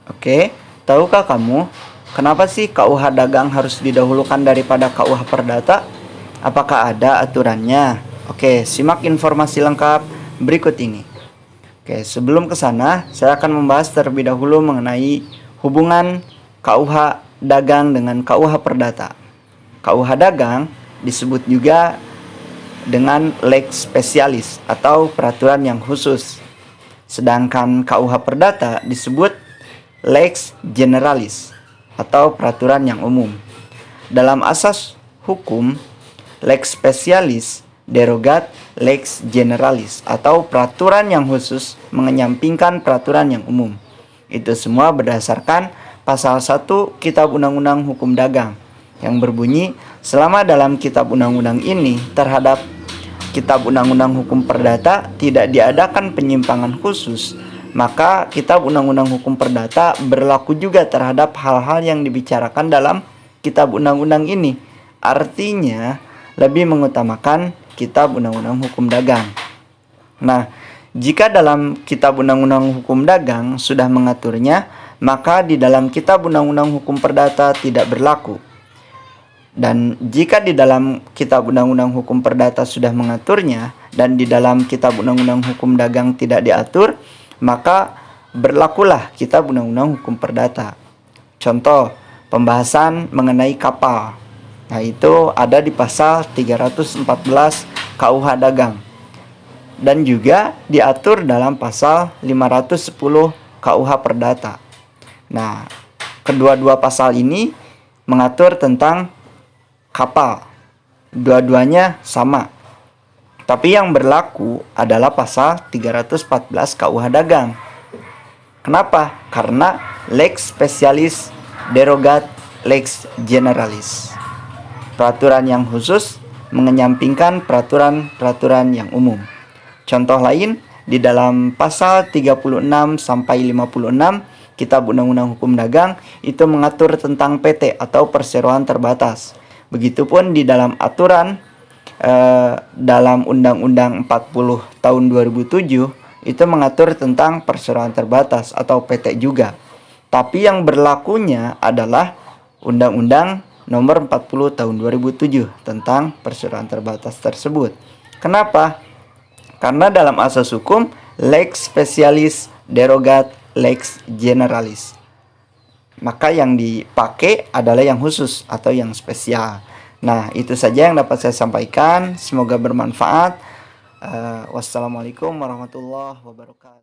Oke, tahukah kamu kenapa sih KUH dagang harus didahulukan daripada KUH perdata? Apakah ada aturannya? Oke, simak informasi lengkap berikut ini. Oke, sebelum ke sana, saya akan membahas terlebih dahulu mengenai hubungan KUH dagang dengan KUH perdata. KUH dagang disebut juga dengan lex specialis atau peraturan yang khusus. Sedangkan KUH perdata disebut lex generalis atau peraturan yang umum. Dalam asas hukum, lex specialis derogat lex generalis atau peraturan yang khusus mengenyampingkan peraturan yang umum. Itu semua berdasarkan pasal 1 Kitab Undang-Undang Hukum Dagang yang berbunyi, selama dalam Kitab Undang-Undang ini terhadap Kitab Undang-Undang Hukum Perdata tidak diadakan penyimpangan khusus, maka Kitab Undang-Undang Hukum Perdata berlaku juga terhadap hal-hal yang dibicarakan dalam Kitab Undang-Undang ini. Artinya, lebih mengutamakan Kitab Undang-Undang Hukum Dagang. Nah, jika dalam Kitab Undang-Undang Hukum Dagang sudah mengaturnya, maka di dalam Kitab Undang-Undang Hukum Perdata tidak berlaku. Dan jika di dalam Kitab Undang-Undang Hukum Perdata sudah mengaturnya dan di dalam Kitab Undang-Undang Hukum Dagang tidak diatur, maka berlakulah Kitab Undang-Undang Hukum Perdata. Contoh, pembahasan mengenai kapal. Nah, itu ada di pasal 314 KUH Dagang. Dan juga diatur dalam pasal 510 KUH Perdata. Nah, kedua-dua pasal ini mengatur tentang kapal. Dua-duanya sama. Tapi yang berlaku adalah pasal 314 KUH Dagang. Kenapa? Karena lex specialis derogat lex generalis. Peraturan yang khusus mengenyampingkan peraturan-peraturan yang umum. Contoh lain, di dalam pasal 36 sampai 56 Kitab Undang-Undang Hukum Dagang itu mengatur tentang PT atau perseroan terbatas. Begitupun di dalam aturan dalam Undang-Undang 40 tahun 2007 itu mengatur tentang perseroan terbatas atau PT juga. Tapi yang berlakunya adalah Undang-Undang Nomor 40 tahun 2007 tentang perseroan terbatas tersebut. Kenapa? Karena dalam asas hukum lex specialis derogat lex generalis. Maka yang dipakai adalah yang khusus atau yang spesial. Nah, itu saja yang dapat saya sampaikan. Semoga bermanfaat. Wassalamualaikum warahmatullahi wabarakatuh.